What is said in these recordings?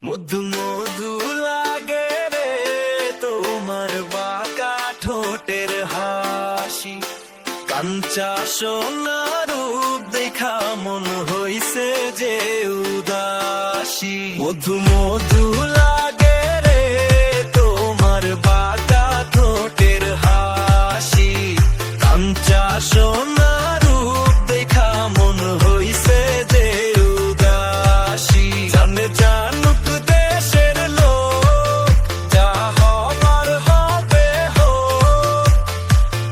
মধু মধু লাগে রে তোমার বাঁকা ঠোঁটের হাসি, কাঞ্চা সোনা রূপ দেখা মন হইছে যে উদাসী। মধু মধু লাগে রে তোমার বাঁকা ঠোঁটের হাসি, কাঞ্চা সোনা রূপ দেখা মন হইছে যে উদাসী। জানে জানুক দেশের লোক, যা হবার হবে হোক,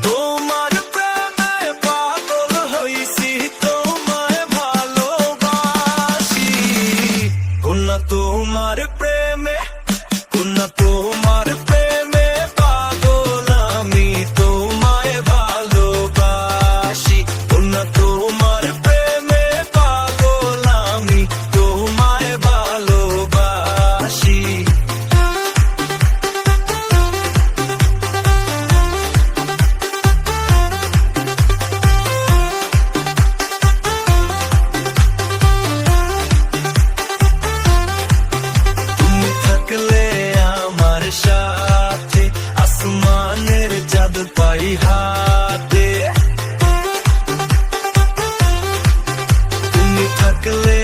তোমার প্রেমে পাগল হইছি, তোমায় ভালোবাসি। কন্যা তোমার প্রেমে, কন্যা তোমার প্রেমে পাগল আমি, তোমায় ভালোবাসি। কন্যা তোমার প্রেমে পাগল আমি, তোমায় ভালোবাসি। তুমি থাকলে আমার সাথে, আসমানের চাঁদ পাই হাতে। তুমি থাকলে